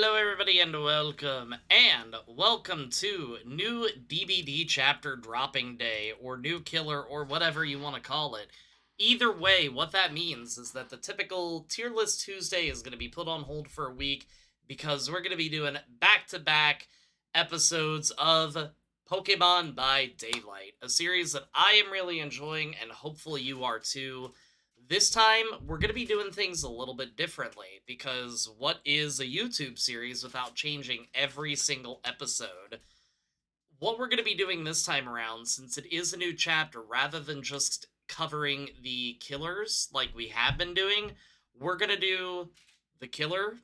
Hello, everybody, and welcome to new DBD chapter dropping day, or new killer, or whatever you want to call it. Either way, what that means is that the typical tier list Tuesday is going to be put on hold for a week because we're going to be doing back-to-back episodes of Pokemon by Daylight, a series that I am really enjoying, and hopefully you are too. This time, we're going to be doing things a little bit differently, because what is a YouTube series without changing every single episode? What we're going to be doing this time around, since it is a new chapter, rather than just covering the killers like we have been doing, we're going to do the killer,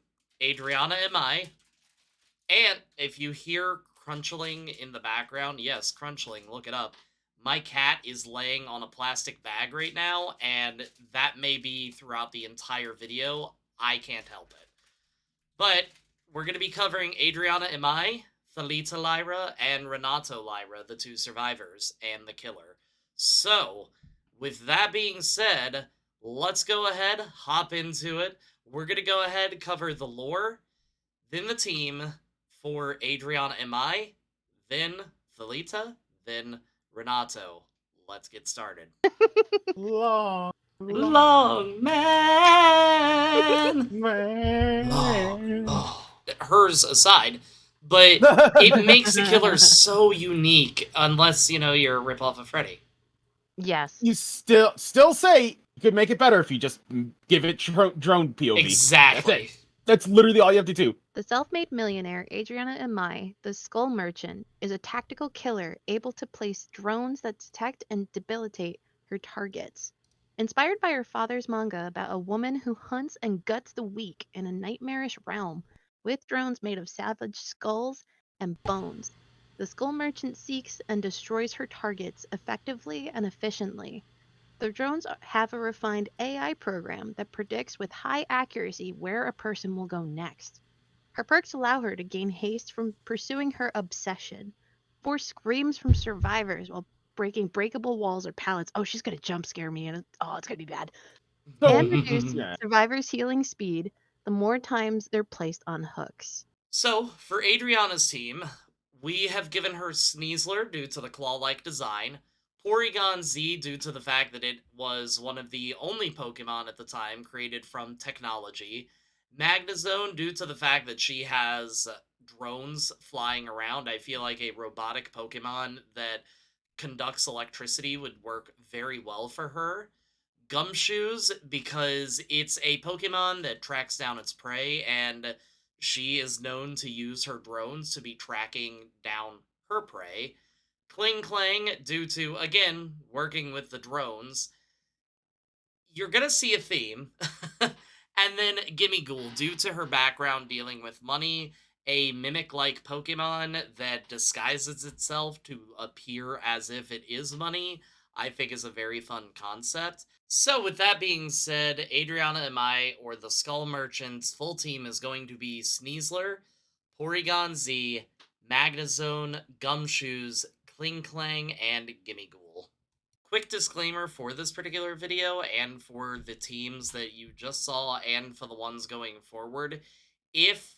Adriana Imai, and if you hear crunchling in the background, yes, crunchling, look it up. My cat is laying on a plastic bag right now, and that may be throughout the entire video. I can't help it. But we're going to be covering Adriana Imai, Thalita Lyra, and Renato Lyra, the two survivors, and the killer. So, with that being said, let's go ahead, hop into it. We're going to go ahead and cover the lore, then the team for Adriana Imai, then Thalita, then Renato. Let's get started. Long, Long man. man. Hers aside, but it makes the killer so unique, unless, you're a ripoff of Freddy. Yes. You still say you could make it better if you just give it drone POV. Exactly. That's literally all you have to do. The self-made millionaire Adriana Imai, the Skull Merchant, is a tactical killer able to place drones that detect and debilitate her targets. Inspired by her father's manga about a woman who hunts and guts the weak in a nightmarish realm with drones made of savage skulls and bones, the Skull Merchant seeks and destroys her targets effectively and efficiently. The drones have a refined AI program that predicts with high accuracy where a person will go next. Her perks allow her to gain haste from pursuing her obsession, force screams from survivors while breaking breakable walls or pallets. Oh, she's gonna jump scare me, and it's gonna be bad. And reduce Yeah. survivors' healing speed the more times they're placed on hooks. So, for Adriana's team, we have given her Sneasler due to the claw-like design, Porygon Z due to the fact that it was one of the only Pokemon at the time created from technology, Magnezone due to the fact that she has drones flying around. I feel like a robotic Pokemon that conducts electricity would work very well for her. Gumshoes, because it's a Pokemon that tracks down its prey, and she is known to use her drones to be tracking down her prey. Kling Clang, due to, again, working with the drones. You're gonna see a theme. And then Gimme Ghoul, due to her background dealing with money, a mimic-like Pokemon that disguises itself to appear as if it is money, I think is a very fun concept. So with that being said, Adriana Imai, or the Skull Merchant's full team is going to be Sneasler, Porygon Z, Magnezone, Gumshoes, Kling Clang, and Gimme Ghoul. Quick disclaimer for this particular video, and for the teams that you just saw, and for the ones going forward, if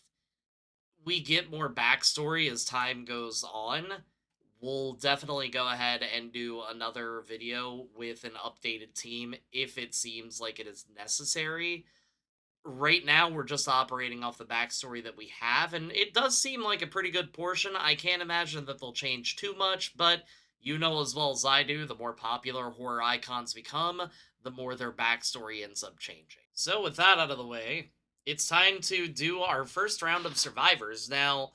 we get more backstory as time goes on, we'll definitely go ahead and do another video with an updated team if it seems like it is necessary. Right now, we're just operating off the backstory that we have, and it does seem like a pretty good portion. I can't imagine that they'll change too much, but you know as well as I do, the more popular horror icons become, the more their backstory ends up changing. So with that out of the way, it's time to do our first round of survivors. Now,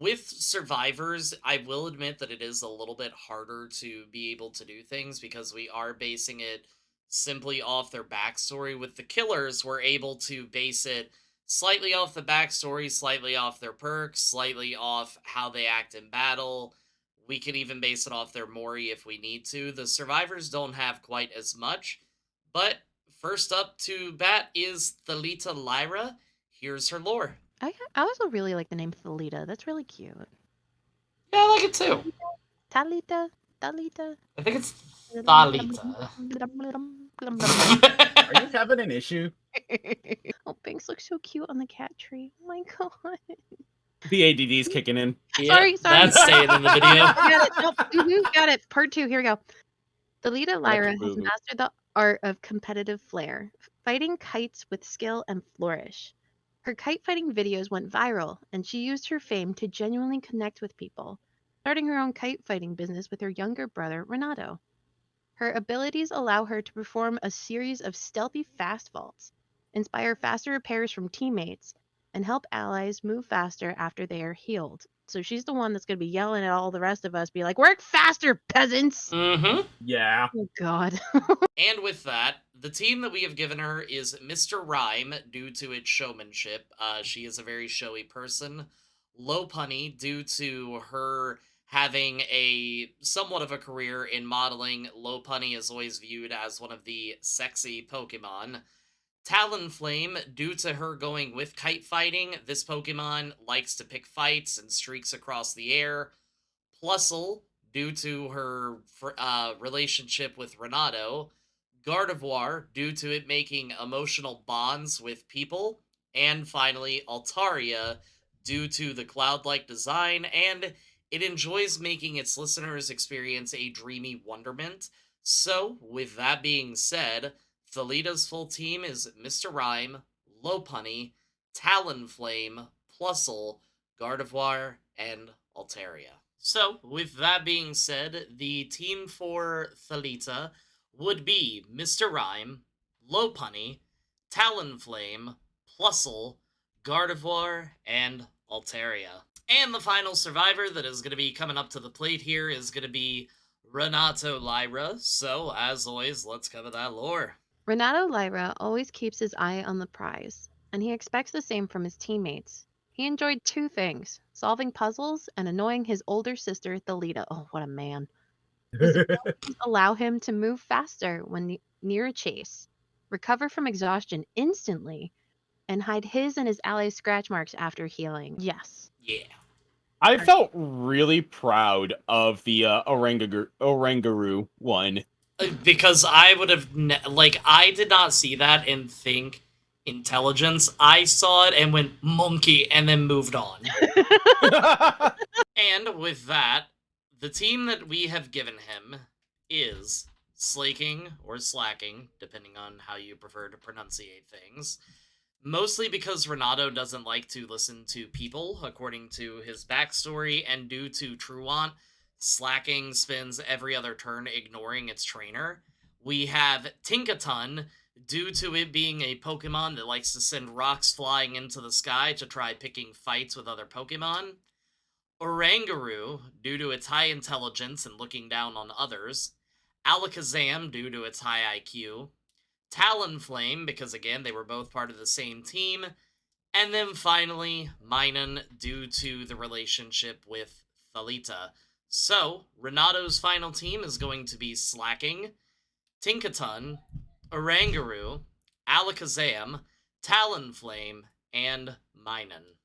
with survivors, I will admit that it is a little bit harder to be able to do things because we are basing it simply off their backstory. With the killers, we're able to base it slightly off the backstory, slightly off their perks, slightly off how they act in battle. We can even base it off their Mori if we need to. The survivors don't have quite as much, but first up to bat is Thalita Lyra. Here's her lore. I also really like the name Thalita. That's really cute. Yeah, I like it too. Thalita, Thalita? I think it's Thalita. Are you having an issue? Oh, Binks looks so cute on the cat tree. Oh my god. The ADD's kicking in. Sorry. That's staying in the video. Got it. Nope. Got it. Part 2. Here we go. Thalita Lyra has boo-boo. mastered the art of competitive flair, fighting kites with skill and flourish. Her kite fighting videos went viral, and she used her fame to genuinely connect with people, starting her own kite fighting business with her younger brother, Renato. Her abilities allow her to perform a series of stealthy fast vaults, inspire faster repairs from teammates, and help allies move faster after they are healed. So she's the one that's going to be yelling at all the rest of us, be like, work faster, peasants! Mm-hmm. Yeah. Oh, God. And with that, the team that we have given her is Mr. Rhyme, due to its showmanship. She is a very showy person. Low Punny, due to her having a somewhat of a career in modeling. Low Punny is always viewed as one of the sexy Pokemon. Talonflame, due to her going with kite fighting, this Pokemon likes to pick fights and streaks across the air. Plusle, due to her relationship with Renato. Gardevoir, due to it making emotional bonds with people. And finally, Altaria, due to the cloud-like design, and it enjoys making its listeners experience a dreamy wonderment. So, with that being said, Thalita's full team is Mr. Rhyme, Lopunny, Talonflame, Plusle, Gardevoir, and Altaria. So, with that being said, the team for Thalita would be Mr. Rhyme, Lopunny, Talonflame, Plusle, Gardevoir, and Altaria. And the final survivor that is going to be coming up to the plate here is going to be Renato Lyra. So, as always, let's cover that lore. Renato Lyra always keeps his eye on the prize, and he expects the same from his teammates. He enjoyed 2 things, solving puzzles and annoying his older sister, Thalita. Oh, what a man. His abilities allow him to move faster when near a chase, recover from exhaustion instantly, and hide his and his allies' scratch marks after healing. Yes. Yeah. I felt really proud of the Orangaroo one. Because I would have, I did not see that and think intelligence. I saw it and went monkey and then moved on. And with that, the team that we have given him is Slaking or Slacking, depending on how you prefer to pronunciate things. Mostly because Renato doesn't like to listen to people, according to his backstory, and due to Truant, Slacking spends every other turn ignoring its trainer. We have Tinkaton, due to it being a Pokemon that likes to send rocks flying into the sky to try picking fights with other Pokemon. Orangaroo, due to its high intelligence and looking down on others. Alakazam, due to its high IQ. Talonflame, because again, they were both part of the same team. And then finally, Minun, due to the relationship with Thalita. So, Renato's final team is going to be Slacking, Tinkaton, Orangaroo, Alakazam, Talonflame, and Minun.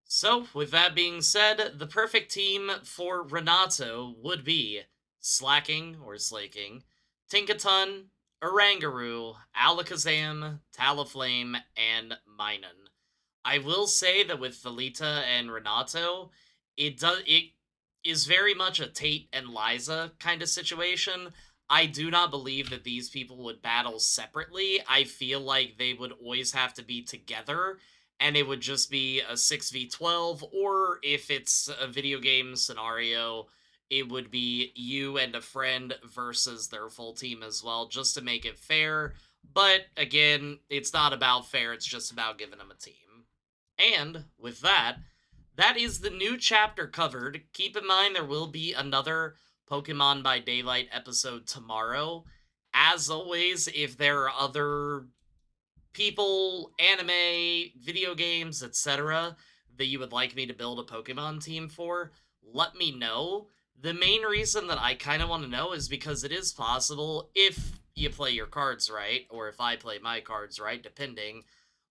So, with that being said, the perfect team for Renato would be Slacking or Slaking, Tinkaton, Orangaroo, Alakazam, Talonflame, and Minun. I will say that with Thalita and Renato, it is very much a Tate and Liza kind of situation. I do not believe that these people would battle separately. I feel like they would always have to be together, and it would just be a 6v12, or if it's a video game scenario, it would be you and a friend versus their full team as well, just to make it fair. But again, it's not about fair, it's just about giving them a team. And with that, that is the new chapter covered. Keep in mind there will be another Pokemon by Daylight episode tomorrow. As always, if there are other people, anime, video games, etc., that you would like me to build a Pokemon team for, let me know. The main reason that I kind of want to know is because it is possible, if you play your cards right, or if I play my cards right, depending,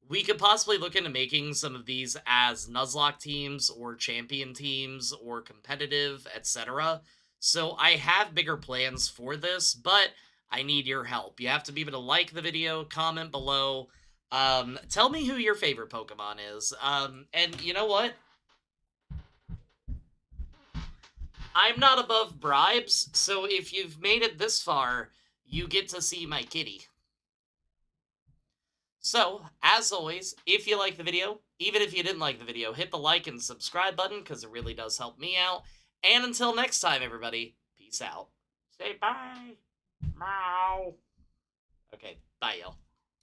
we could possibly look into making some of these as Nuzlocke teams, or champion teams, or competitive, etc. So I have bigger plans for this, but I need your help. You have to be able to like the video, comment below, tell me who your favorite Pokemon is. And you know what? I'm not above bribes, so if you've made it this far, you get to see my kitty. So, as always, if you like the video, even if you didn't like the video, hit the like and subscribe button because it really does help me out. And until next time, everybody, peace out. Say bye. Meow. Okay, bye, y'all.